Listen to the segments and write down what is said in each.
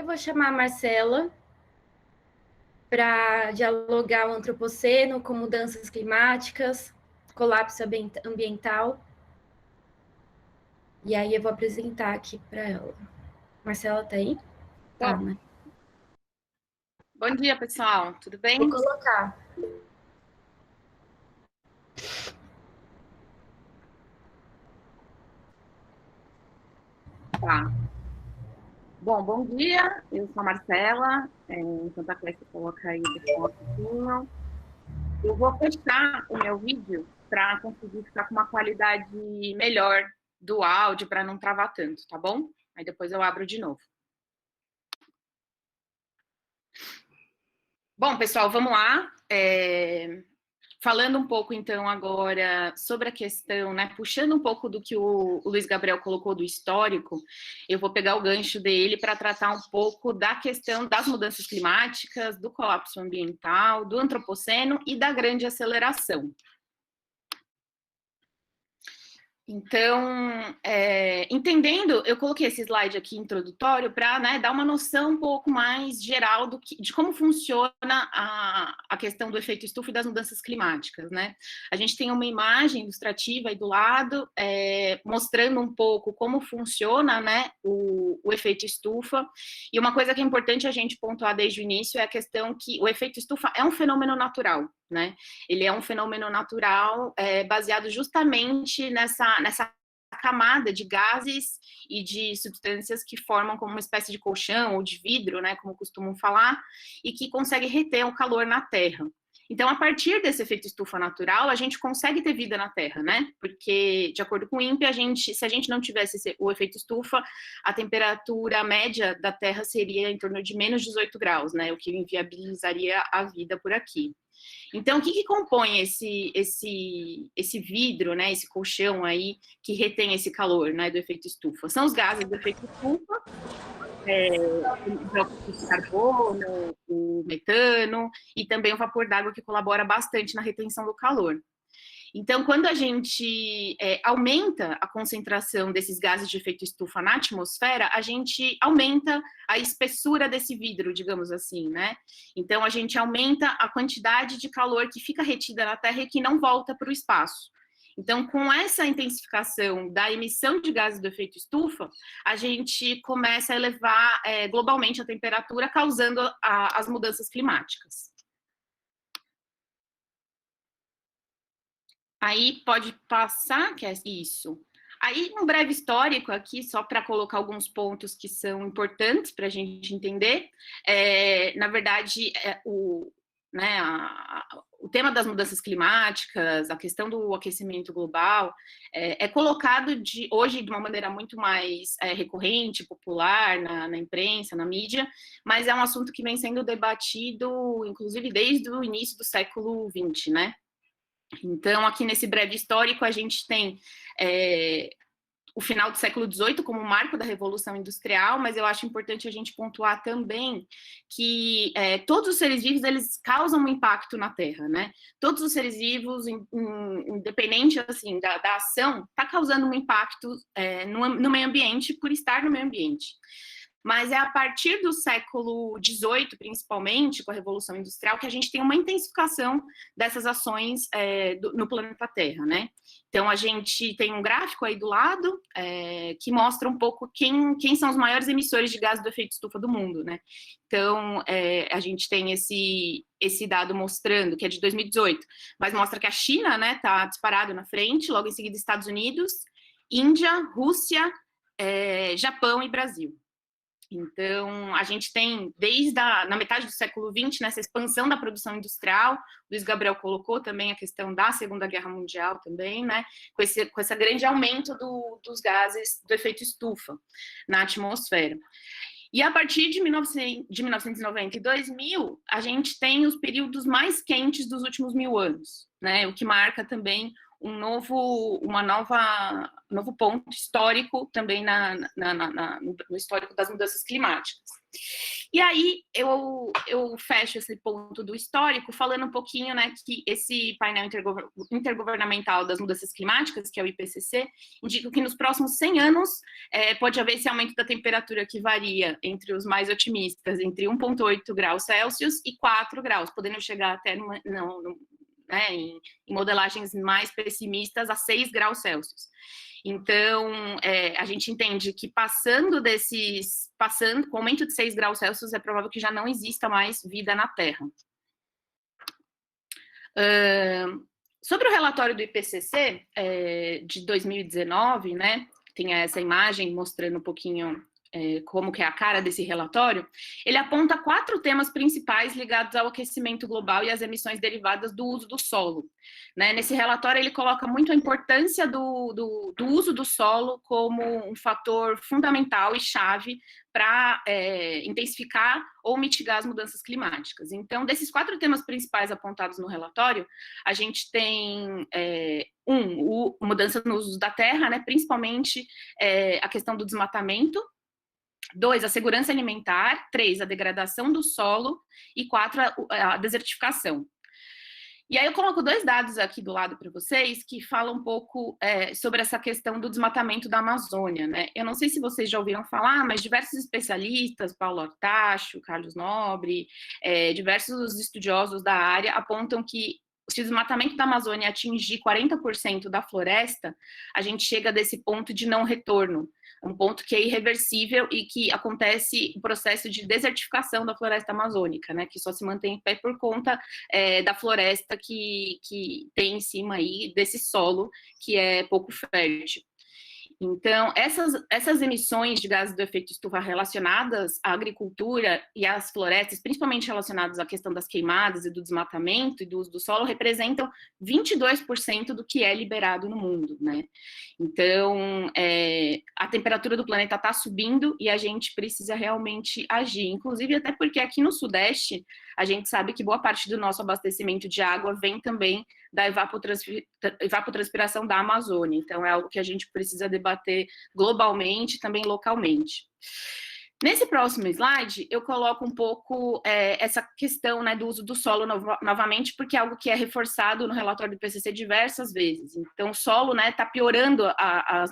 eu vou chamar a Marcela para dialogar o antropoceno com mudanças climáticas, colapso ambiental. E aí eu vou apresentar aqui para ela. Marcela, tá aí? Tá, né? Bom dia, pessoal. Tudo bem? Vou colocar. Tá. Bom dia. Eu sou a Marcela. Enquanto a Clécia coloca aí um pouquinho. Eu vou fechar o meu vídeo para conseguir ficar com uma qualidade melhor do áudio, para não travar tanto, tá bom? Aí depois eu abro de novo. Bom, pessoal, vamos lá. Falando um pouco, então, agora sobre a questão, né, puxando um pouco do que o Luiz Gabriel colocou do histórico, eu vou pegar o gancho dele para tratar um pouco da questão das mudanças climáticas, do colapso ambiental, do antropoceno e da grande aceleração. Então, entendendo, eu coloquei esse slide aqui introdutório para, né, dar uma noção um pouco mais geral de como funciona a questão do efeito estufa e das mudanças climáticas, né? A gente tem uma imagem ilustrativa aí do lado, mostrando um pouco como funciona, né, o efeito estufa, e uma coisa que é importante a gente pontuar desde o início é a questão que o efeito estufa é um fenômeno natural, né? Ele é um fenômeno natural baseado justamente nessa camada de gases e de substâncias que formam como uma espécie de colchão ou de vidro, né, como costumam falar, e que consegue reter o calor na Terra. Então, a partir desse efeito estufa natural, a gente consegue ter vida na Terra, né? Porque, de acordo com o INPE, se a gente não tivesse o efeito estufa, a temperatura média da Terra seria em torno de menos 18 graus, né? O que inviabilizaria a vida por aqui. Então, o que compõe esse vidro, né, esse colchão aí, que retém esse calor, né, do efeito estufa? São os gases do efeito estufa, o dióxido de carbono, o metano, e também o vapor d'água, que colabora bastante na retenção do calor. Então, quando a gente aumenta a concentração desses gases de efeito estufa na atmosfera, a gente aumenta a espessura desse vidro, digamos assim, né? Então, a gente aumenta a quantidade de calor que fica retida na Terra e que não volta para o espaço. Então, com essa intensificação da emissão de gases do efeito estufa, a gente começa a elevar globalmente a temperatura, causando as mudanças climáticas. Aí pode passar, que é isso. Aí, um breve histórico aqui, só para colocar alguns pontos que são importantes para a gente entender. Na verdade, o tema das mudanças climáticas, a questão do aquecimento global, é colocado hoje de uma maneira muito mais recorrente, popular, na imprensa, na mídia, mas é um assunto que vem sendo debatido, inclusive, desde o início do século XX, né? Então, aqui nesse breve histórico, a gente tem o final do século XVIII como marco da Revolução Industrial, mas eu acho importante a gente pontuar também que todos os seres vivos, eles causam um impacto na Terra, né? Todos os seres vivos, independente, assim, da ação, está causando um impacto no meio ambiente por estar no meio ambiente. Mas é a partir do século XVIII, principalmente, com a Revolução Industrial, que a gente tem uma intensificação dessas ações no planeta Terra, né? Então, a gente tem um gráfico aí do lado que mostra um pouco quem são os maiores emissores de gases do efeito estufa do mundo, né? Então, a gente tem esse dado mostrando, que é de 2018, mas mostra que a China, né, está disparado na frente, logo em seguida Estados Unidos, Índia, Rússia, Japão e Brasil. Então, a gente tem, na metade do século XX, nessa expansão da produção industrial, Luiz Gabriel colocou também a questão da Segunda Guerra Mundial também, né, com esse grande aumento dos gases do efeito estufa na atmosfera. E a partir de 1990 e 2000, a gente tem os períodos mais quentes dos últimos 1000 anos, né, o que marca também um novo ponto histórico também no histórico das mudanças climáticas. E aí eu fecho esse ponto do histórico falando um pouquinho, né, que esse painel intergovernamental das mudanças climáticas, que é o IPCC, indica que nos próximos 100 anos pode haver esse aumento da temperatura que varia entre os mais otimistas, entre 1,8 graus Celsius e 4 graus, podendo chegar até né, em modelagens mais pessimistas a 6 graus Celsius. Então, a gente entende que passando com o aumento de 6 graus Celsius, é provável que já não exista mais vida na Terra. Sobre o relatório do IPCC de 2019, né, tem essa imagem mostrando um pouquinho como que é a cara desse relatório, ele aponta 4 temas principais ligados ao aquecimento global e às emissões derivadas do uso do solo. Né? Nesse relatório, ele coloca muito a importância do uso do solo como um fator fundamental e chave para intensificar ou mitigar as mudanças climáticas. Então, desses 4 temas principais apontados no relatório, a gente tem mudança no uso da terra, né? Principalmente a questão do desmatamento. 2, a segurança alimentar. 3, a degradação do solo. E 4, a desertificação. E aí eu coloco 2 dados aqui do lado para vocês que falam um pouco sobre essa questão do desmatamento da Amazônia, né? Eu não sei se vocês já ouviram falar, mas diversos especialistas, Paulo Artacho, Carlos Nobre, diversos estudiosos da área apontam que se o desmatamento da Amazônia atingir 40% da floresta, a gente chega desse ponto de não retorno, um ponto que é irreversível e que acontece o processo de desertificação da floresta amazônica, né, que só se mantém em pé por conta da floresta que tem em cima aí desse solo que é pouco fértil. Então, essas emissões de gases do efeito estufa relacionadas à agricultura e às florestas, principalmente relacionadas à questão das queimadas e do desmatamento e do uso do solo, representam 22% do que é liberado no mundo, né? Então, a temperatura do planeta está subindo e a gente precisa realmente agir. Inclusive, até porque aqui no Sudeste, a gente sabe que boa parte do nosso abastecimento de água vem também da evapotranspiração da Amazônia. Então, é algo que a gente precisa debater globalmente e também localmente. Nesse próximo slide, eu coloco um pouco essa questão, né, do uso do solo novamente, porque é algo que é reforçado no relatório do IPCC diversas vezes. Então, o solo está piorando a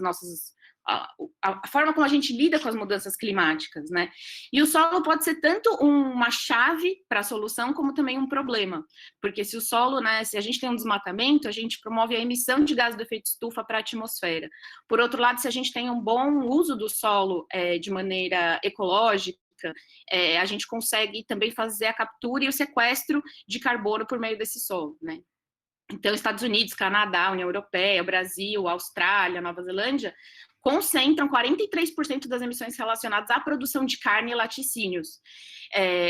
forma como a gente lida com as mudanças climáticas, né? E o solo pode ser tanto uma chave para a solução, como também um problema. Porque se o solo, né, se a gente tem um desmatamento, a gente promove a emissão de gás do efeito estufa para a atmosfera. Por outro lado, se a gente tem um bom uso do solo de maneira ecológica, a gente consegue também fazer a captura e o sequestro de carbono por meio desse solo, né? Então, Estados Unidos, Canadá, União Europeia, Brasil, Austrália, Nova Zelândia concentram 43% das emissões relacionadas à produção de carne e laticínios,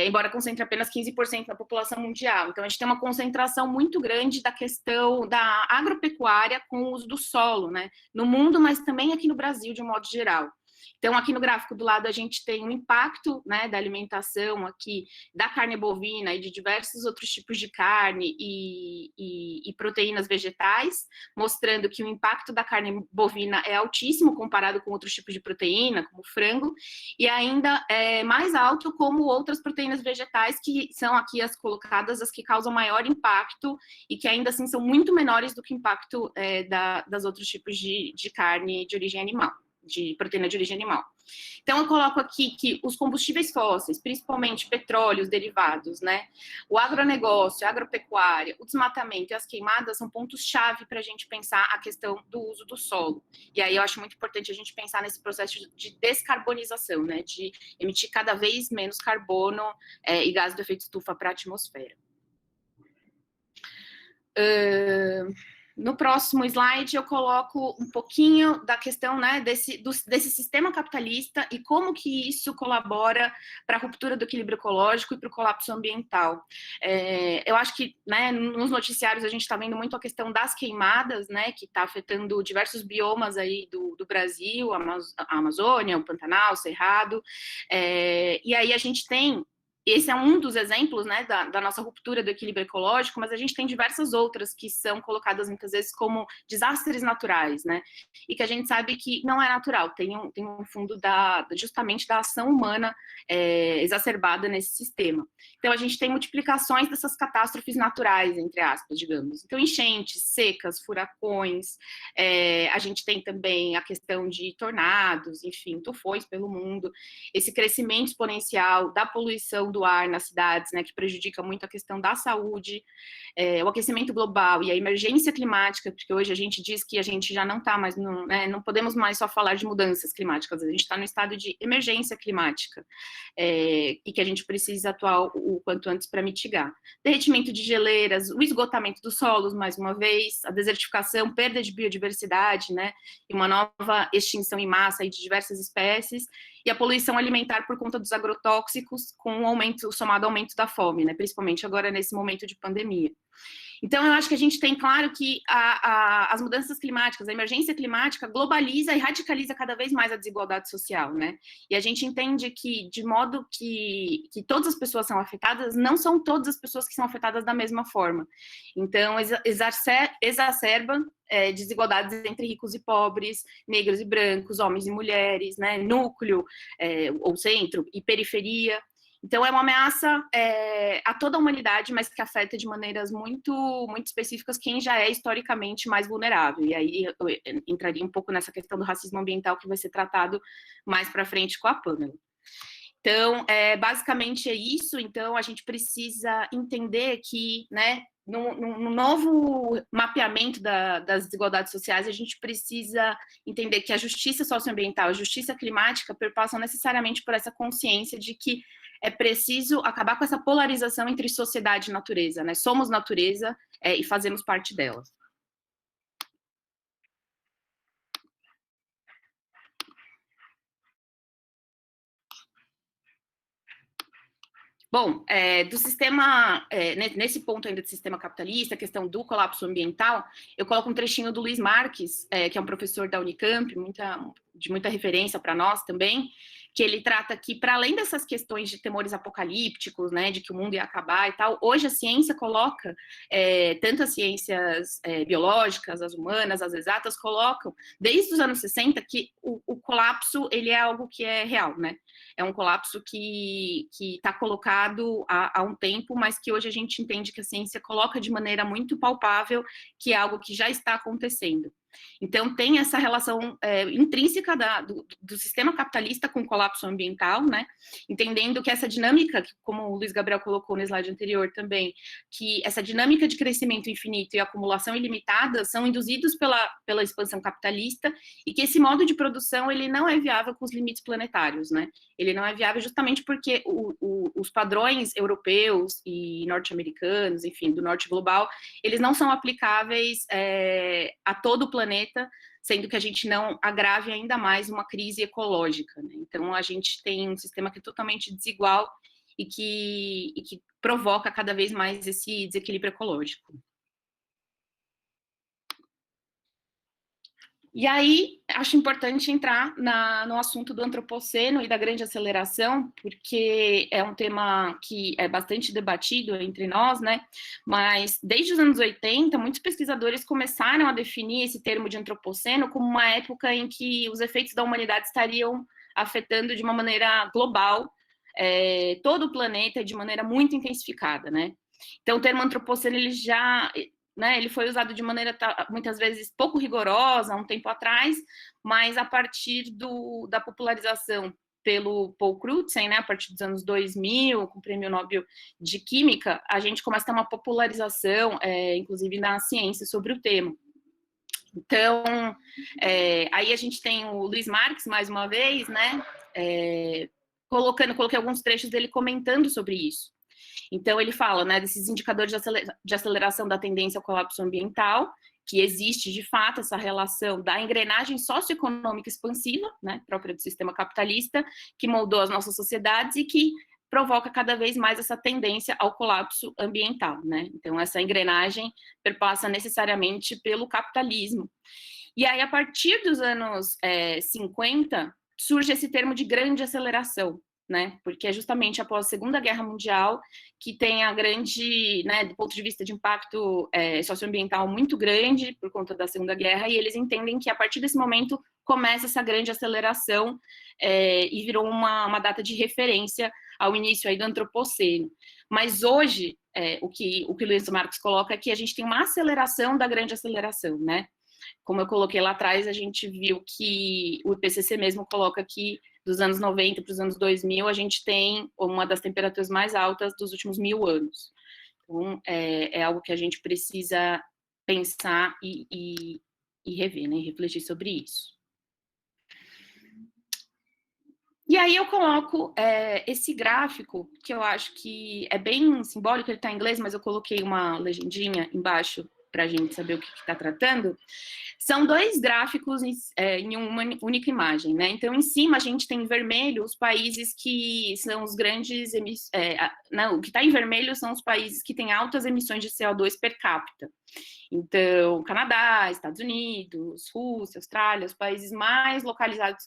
embora concentre apenas 15% da população mundial. Então, a gente tem uma concentração muito grande da questão da agropecuária com o uso do solo, né, no mundo, mas também aqui no Brasil, de um modo geral. Então, aqui no gráfico do lado, a gente tem um impacto, né, da alimentação aqui, da carne bovina e de diversos outros tipos de carne e proteínas vegetais, mostrando que o impacto da carne bovina é altíssimo comparado com outros tipos de proteína, como frango, e ainda é mais alto como outras proteínas vegetais, que são aqui as colocadas, as que causam maior impacto e que ainda assim são muito menores do que o impacto das outros tipos de carne de origem animal, de proteína de origem animal. Então, eu coloco aqui que os combustíveis fósseis, principalmente petróleo, os derivados, né, o agronegócio, a agropecuária, o desmatamento e as queimadas são pontos-chave para a gente pensar a questão do uso do solo. E aí eu acho muito importante a gente pensar nesse processo de descarbonização, né, de emitir cada vez menos carbono e gás do efeito estufa para a atmosfera. No próximo slide, eu coloco um pouquinho da questão, né, desse sistema capitalista e como que isso colabora para a ruptura do equilíbrio ecológico e para o colapso ambiental. Eu acho que, né, nos noticiários a gente está vendo muito a questão das queimadas, né, que está afetando diversos biomas aí do Brasil, a Amazônia, o Pantanal, o Cerrado, e aí a gente tem esse é um dos exemplos, né, da nossa ruptura do equilíbrio ecológico, mas a gente tem diversas outras que são colocadas muitas vezes como desastres naturais, né, e que a gente sabe que não é natural, tem um fundo justamente da ação humana exacerbada nesse sistema. Então, a gente tem multiplicações dessas catástrofes naturais, entre aspas, digamos. Então, enchentes, secas, furacões, a gente tem também a questão de tornados, enfim, tufões pelo mundo, esse crescimento exponencial da poluição do ar nas cidades, né, que prejudica muito a questão da saúde, o aquecimento global e a emergência climática, porque hoje a gente diz que a gente já não está mais, não podemos mais só falar de mudanças climáticas, a gente está no estado de emergência climática, e que a gente precisa atuar o quanto antes para mitigar. Derretimento de geleiras, o esgotamento dos solos, mais uma vez, a desertificação, perda de biodiversidade, né, e uma nova extinção em massa de diversas espécies, e a poluição alimentar por conta dos agrotóxicos, com somado ao aumento da fome, né, principalmente agora nesse momento de pandemia. Então, eu acho que a gente tem claro que as mudanças climáticas, a emergência climática globaliza e radicaliza cada vez mais a desigualdade social, né? E a gente entende que, de modo que todas as pessoas são afetadas, não são todas as pessoas que são afetadas da mesma forma. Então, exacerba desigualdades entre ricos e pobres, negros e brancos, homens e mulheres, né? Núcleo ou centro e periferia. Então, é uma ameaça a toda a humanidade, mas que afeta de maneiras muito, muito específicas quem já é historicamente mais vulnerável. E aí eu entraria um pouco nessa questão do racismo ambiental, que vai ser tratado mais para frente com a Pamela. Então, basicamente é isso. Então, a gente precisa entender que, né, no novo mapeamento das desigualdades sociais, a gente precisa entender que a justiça socioambiental, a justiça climática perpassam necessariamente por essa consciência de que é preciso acabar com essa polarização entre sociedade e natureza, né? Somos natureza e fazemos parte dela. Bom, do sistema, nesse ponto ainda do sistema capitalista, a questão do colapso ambiental, eu coloco um trechinho do Luiz Marques, que é um professor da Unicamp, de muita referência para nós também, que ele trata que, para além dessas questões de temores apocalípticos, né, de que o mundo ia acabar e tal, hoje a ciência coloca, tanto as ciências biológicas, as humanas, as exatas, colocam, desde os anos 60, que o colapso, ele é algo que é real, né? É um colapso que está colocado há um tempo, mas que hoje a gente entende que a ciência coloca de maneira muito palpável que é algo que já está acontecendo. Então, tem essa relação intrínseca do sistema capitalista com o colapso ambiental, né? Entendendo que essa dinâmica, como o Luiz Gabriel colocou no slide anterior também, que essa dinâmica de crescimento infinito e acumulação ilimitada são induzidos pela expansão capitalista e que esse modo de produção ele não é viável com os limites planetários, né? Ele não é viável justamente porque os padrões europeus e norte-americanos, enfim, do norte global, eles não são aplicáveis a todo o planeta, sendo que a gente não agrave ainda mais uma crise ecológica, né? Então, a gente tem um sistema que é totalmente desigual e que provoca cada vez mais esse desequilíbrio ecológico. E aí, acho importante entrar no assunto do antropoceno e da grande aceleração, porque é um tema que é bastante debatido entre nós, né? Mas desde os anos 80, muitos pesquisadores começaram a definir esse termo de antropoceno como uma época em que os efeitos da humanidade estariam afetando de uma maneira global todo o planeta de maneira muito intensificada, né? Então, o termo antropoceno, ele já... né, ele foi usado de maneira muitas vezes pouco rigorosa, há um tempo atrás, mas a partir da popularização pelo Paul Crutzen, né, a partir dos anos 2000, com o Prêmio Nobel de Química, a gente começa a ter uma popularização, inclusive na ciência, sobre o tema. Então, aí a gente tem o Luiz Marques, mais uma vez, né, coloquei alguns trechos dele comentando sobre isso. Então, ele fala, né, desses indicadores de aceleração da tendência ao colapso ambiental, que existe, de fato, essa relação da engrenagem socioeconômica expansiva, né, própria do sistema capitalista, que moldou as nossas sociedades e que provoca cada vez mais essa tendência ao colapso ambiental, né? Então, essa engrenagem perpassa necessariamente pelo capitalismo. E aí, a partir dos anos 50, surge esse termo de grande aceleração, né? Porque é justamente após a Segunda Guerra Mundial que tem a grande, né, do ponto de vista de impacto socioambiental muito grande por conta da Segunda Guerra, e eles entendem que a partir desse momento começa essa grande aceleração e virou uma data de referência ao início aí do Antropoceno. Mas hoje, o que o Luiz Marcos coloca é que a gente tem uma aceleração da grande aceleração, né? Como eu coloquei lá atrás, a gente viu que o IPCC mesmo coloca que dos anos 90 para os anos 2000, a gente tem uma das temperaturas mais altas dos últimos 1000 anos. Então, é algo que a gente precisa pensar e rever, né? E refletir sobre isso. E aí eu coloco esse gráfico, que eu acho que é bem simbólico, ele está em inglês, mas eu coloquei uma legendinha embaixo para a gente saber o que está tratando. São dois gráficos em uma única imagem, né? Então, em cima, a gente tem em vermelho os países que são os grandes não, o que está em vermelho são os países que têm altas emissões de CO2 per capita. Então, Canadá, Estados Unidos, Rússia, Austrália, os países mais localizados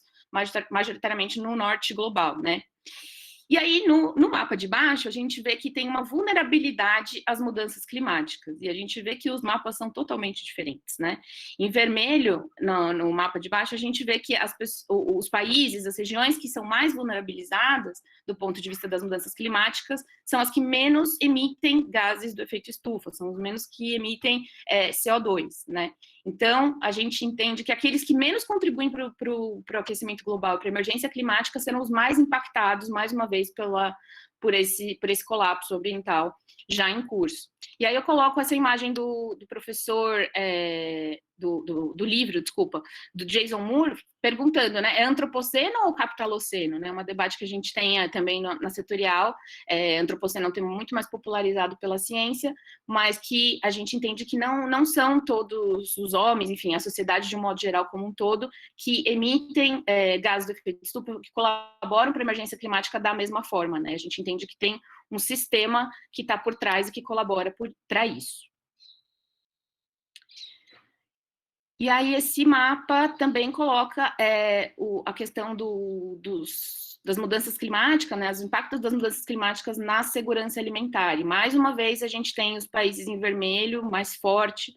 majoritariamente no norte global, né? E aí, no mapa de baixo, a gente vê que tem uma vulnerabilidade às mudanças climáticas, e a gente vê que os mapas são totalmente diferentes, né? Em vermelho, no mapa de baixo, a gente vê que os países, as regiões que são mais vulnerabilizadas do ponto de vista das mudanças climáticas, são as que menos emitem gases do efeito estufa, são os menos que emitem CO2, né? Então, a gente entende que aqueles que menos contribuem para o aquecimento global, para a emergência climática, serão os mais impactados, mais uma vez, por esse colapso ambiental já em curso. E aí eu coloco essa imagem do professor, do livro, desculpa, do Jason Moore, perguntando, né, é antropoceno ou capitaloceno? Né, um debate que a gente tem também na setorial, antropoceno é um tema muito mais popularizado pela ciência, mas que a gente entende que não são todos os homens, enfim, a sociedade de um modo geral como um todo, que emitem gases do efeito estufa, que colaboram para a emergência climática da mesma forma, né? A gente entende que tem um sistema que está por trás e que colabora para isso. E aí esse mapa também coloca a questão das mudanças climáticas, né, os impactos das mudanças climáticas na segurança alimentar. E mais uma vez a gente tem os países em vermelho, mais forte,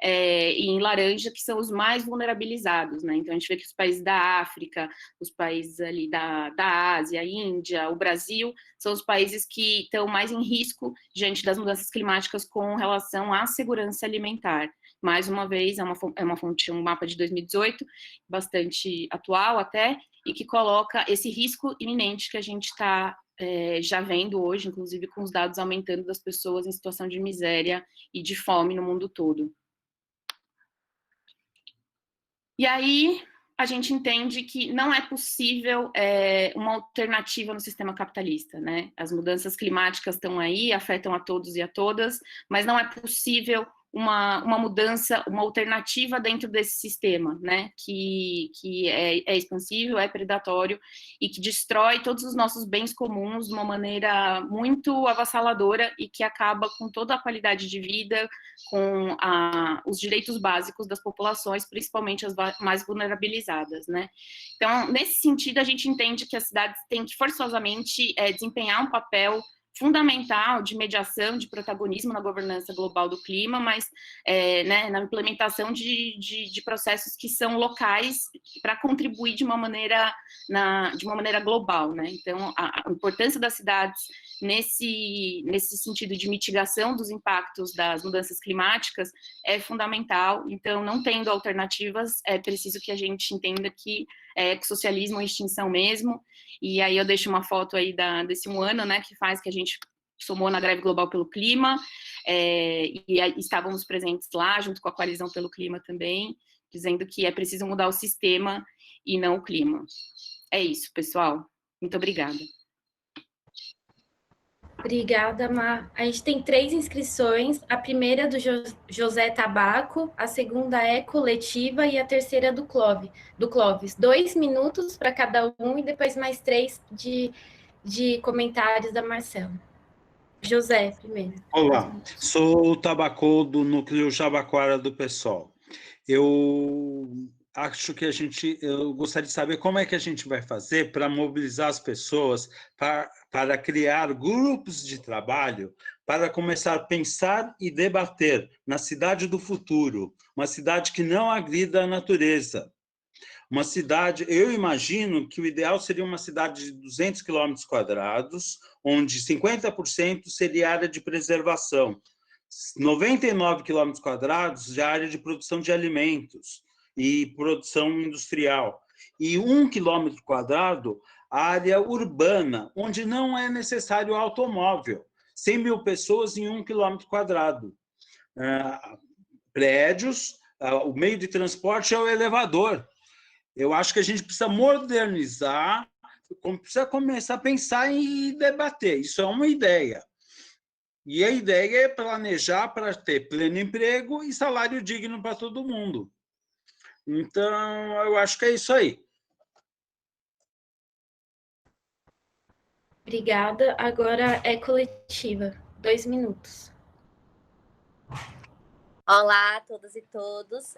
e em laranja, que são os mais vulnerabilizados, né? Então a gente vê que os países da África, os países ali da Ásia, a Índia, o Brasil, são os países que estão mais em risco diante das mudanças climáticas com relação à segurança alimentar. Mais uma vez, um mapa de 2018, bastante atual até, e que coloca esse risco iminente que a gente está já vendo hoje, inclusive com os dados aumentando das pessoas em situação de miséria e de fome no mundo todo. E aí a gente entende que não é possível uma alternativa no sistema capitalista, né? As mudanças climáticas estão aí, afetam a todos e a todas, mas não é possível uma mudança, uma alternativa dentro desse sistema, né, que é expansível, é predatório e que destrói todos os nossos bens comuns de uma maneira muito avassaladora e que acaba com toda a qualidade de vida, com os direitos básicos das populações, principalmente as mais vulnerabilizadas, né. Então, nesse sentido, a gente entende que as cidades têm que forçosamente desempenhar um papel fundamental de mediação, de protagonismo na governança global do clima, mas né, na implementação de processos que são locais para contribuir de uma maneira global, né? Então, a importância das cidades nesse sentido de mitigação dos impactos das mudanças climáticas é fundamental. Então, não tendo alternativas, é preciso que a gente entenda que socialismo é extinção mesmo. E aí eu deixo uma foto aí desse um ano, né, que faz que a gente somou na greve global pelo clima, e estávamos presentes lá, junto com a coalizão pelo clima também, dizendo que é preciso mudar o sistema e não o clima. É isso, pessoal. Muito obrigada. Obrigada, Mar. A gente tem 3 inscrições, a primeira é do José Tabaco, a segunda é coletiva e a terceira é do Clóvis. 2 minutos para cada um e depois mais 3 de comentários da Marcela. José, primeiro. Olá, sou o Tabaco do Núcleo Jabaquara do PSOL. Eu acho que eu gostaria de saber como é que a gente vai fazer para mobilizar as pessoas, para criar grupos de trabalho, para começar a pensar e debater na cidade do futuro, uma cidade que não agrida a natureza. Uma cidade, eu imagino que o ideal seria uma cidade de 200 quilômetros quadrados, onde 50% seria área de preservação, 99 quilômetros quadrados de área de produção de alimentos e produção industrial, e 1 quilômetro quadrado área urbana, onde não é necessário automóvel, 100 mil pessoas em 1 quilômetro quadrado. Prédios, o meio de transporte é o elevador. Eu acho que a gente precisa modernizar, precisa começar a pensar e debater. Isso é uma ideia. E a ideia é planejar para ter pleno emprego e salário digno para todo mundo. Então, eu acho que é isso aí. Obrigada. Agora é coletiva. 2 minutos. Olá a todas e todos.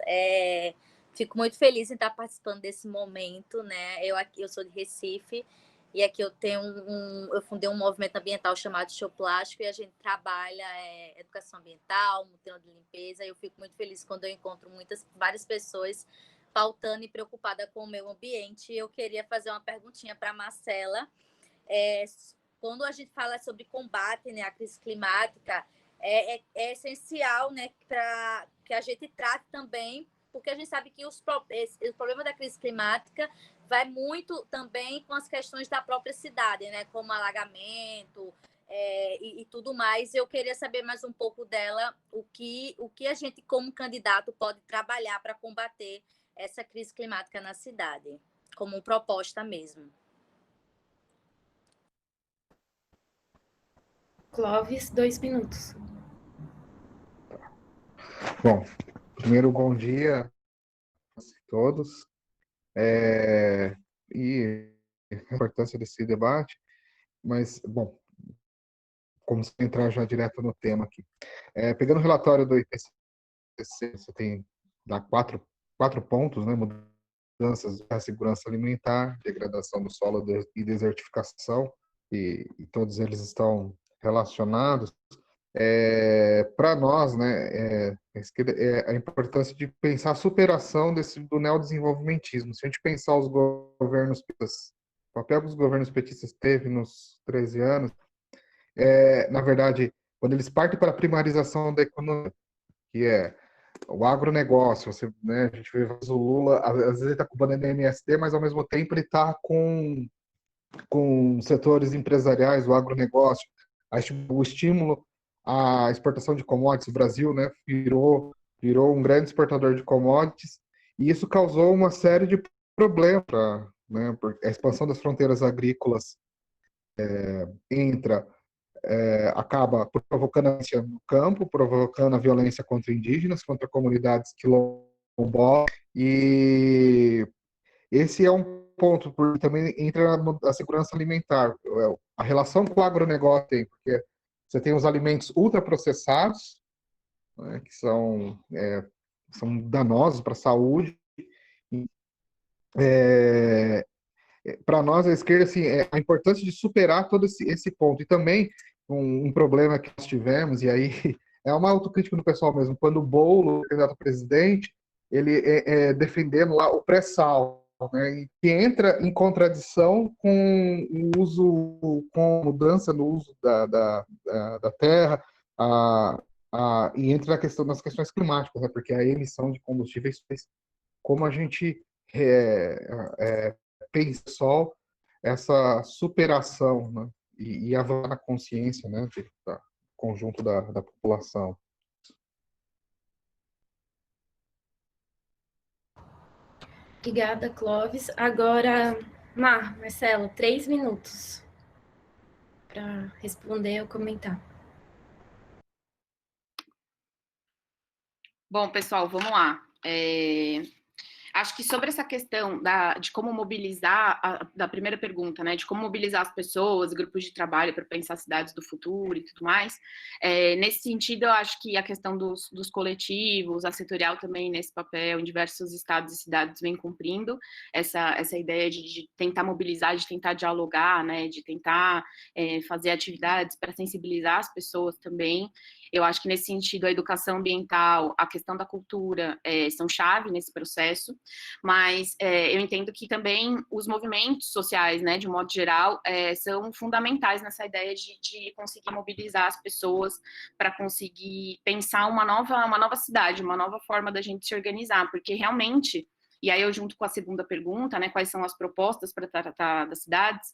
Fico muito feliz em estar participando desse momento, né? Eu sou de Recife e aqui eu tenho eu fundei um movimento ambiental chamado Show Plástico e a gente trabalha educação ambiental, modelo de limpeza. E eu fico muito feliz quando eu encontro várias pessoas pautando e preocupada com o meio ambiente. Eu queria fazer uma perguntinha para a Marcela. Quando a gente fala sobre combate, né, à crise climática, é essencial, né, para que a gente trate também, porque a gente sabe que o problema da crise climática vai muito também com as questões da própria cidade, né, como alagamento e tudo mais. Eu queria saber mais um pouco dela, o que a gente, como candidato, pode trabalhar para combater essa crise climática na cidade, como proposta mesmo. Clóvis, 2 minutos. Bom, primeiro, bom dia a todos. E a importância desse debate, mas, bom, como se entrar já direto no tema aqui. Pegando o relatório do IPCC, você dá quatro pontos, né? Mudanças da segurança alimentar, degradação do solo e desertificação, e todos eles estão relacionados. Para nós, né, a importância de pensar a superação do neodesenvolvimentismo. Se a gente pensar os governos petistas, o papel que os governos petistas teve nos 13 anos, na verdade, quando eles partem para a primarização da economia, que é o agronegócio, né, a gente vê o Lula, às vezes ele está com o banner da MST, mas ao mesmo tempo ele está com setores empresariais, o agronegócio, o estímulo à exportação de commodities. O Brasil, né, virou um grande exportador de commodities, e isso causou uma série de problemas, né, porque a expansão das fronteiras agrícolas acaba provocando a violência no campo, provocando a violência contra indígenas, contra comunidades quilombolas, e esse é um ponto, porque também entra a segurança alimentar, a relação com o agronegócio tem, porque você tem os alimentos ultraprocessados, né, que são danosos para a saúde. Para nós, a esquerda, assim, a importância de superar todo esse ponto. E também um problema que nós tivemos, e aí é uma autocrítica do pessoal mesmo, quando o Boulos, candidato a presidente, ele defendendo lá o pré-sal, né, que entra em contradição com o uso, com a mudança no uso da terra, e entra nas questões climáticas, né, porque a emissão de combustíveis, como a gente pensa só essa superação, né, e avançar na consciência, né, do conjunto da população. Obrigada, Clóvis. Agora, Marcelo, 3 minutos para responder ou comentar. Bom, pessoal, vamos lá. Acho que sobre essa questão de como mobilizar, da primeira pergunta, né, de como mobilizar as pessoas, grupos de trabalho para pensar cidades do futuro e tudo mais, nesse sentido, eu acho que a questão dos coletivos, a setorial também nesse papel, em diversos estados e cidades vem cumprindo essa ideia de tentar mobilizar, de tentar dialogar, né, de tentar fazer atividades para sensibilizar as pessoas também. Eu acho que nesse sentido a educação ambiental, a questão da cultura são chave nesse processo, mas eu entendo que também os movimentos sociais, né, de um modo geral, são fundamentais nessa ideia de conseguir mobilizar as pessoas para conseguir pensar uma nova cidade, uma nova forma da gente se organizar, porque realmente... E aí eu junto com a segunda pergunta, né, quais são as propostas para tratar das cidades,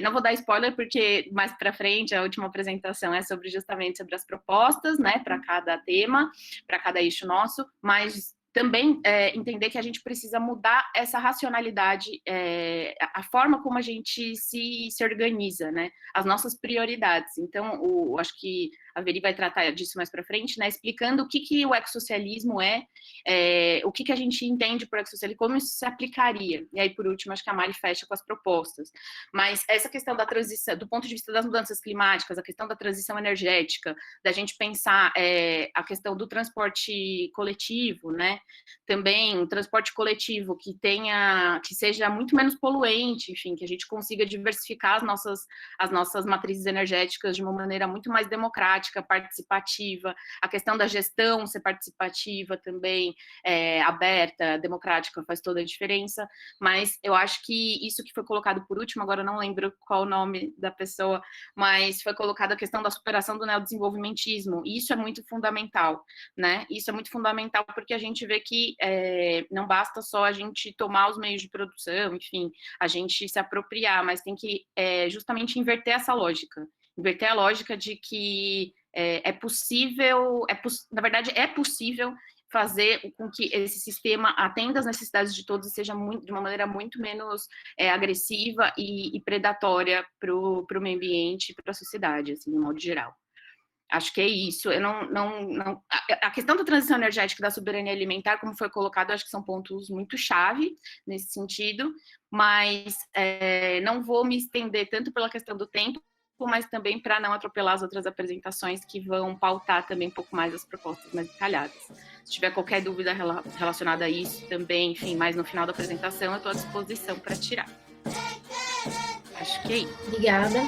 não vou dar spoiler porque mais para frente a última apresentação é justamente sobre as propostas, né, para cada tema, para cada eixo nosso, mas também entender que a gente precisa mudar essa racionalidade, a forma como a gente se organiza, né, as nossas prioridades. Então, acho que a Veri vai tratar disso mais para frente, né, explicando o que o ecossocialismo o que a gente entende por ecossocialismo, como isso se aplicaria. E aí, por último, acho que a Mari fecha com as propostas. Mas essa questão da transição, do ponto de vista das mudanças climáticas, a questão da transição energética, da gente pensar a questão do transporte coletivo, né, também um transporte coletivo que seja muito menos poluente, enfim, que a gente consiga diversificar as nossas matrizes energéticas de uma maneira muito mais democrática, participativa, a questão da gestão ser participativa também, aberta, democrática, faz toda a diferença, mas eu acho que isso que foi colocado por último, agora eu não lembro qual o nome da pessoa, mas foi colocada a questão da superação do neodesenvolvimentismo, e isso é muito fundamental, né? Isso é muito fundamental porque a gente vê que não basta só a gente tomar os meios de produção, enfim, a gente se apropriar, mas tem que justamente inverter essa lógica, inverter a lógica de que na verdade é possível fazer com que esse sistema atenda às necessidades de todos e seja de uma maneira muito menos agressiva e predatória para o meio ambiente e para a sociedade, assim, de um modo geral. Acho que é isso. Eu não... A questão da transição energética e da soberania alimentar, como foi colocado, eu acho que são pontos muito chave nesse sentido, mas não vou me estender tanto pela questão do tempo, mas também para não atropelar as outras apresentações que vão pautar também um pouco mais as propostas mais detalhadas. Se tiver qualquer dúvida relacionada a isso também, enfim, mais no final da apresentação, eu estou à disposição para tirar. Acho que é isso. Obrigada.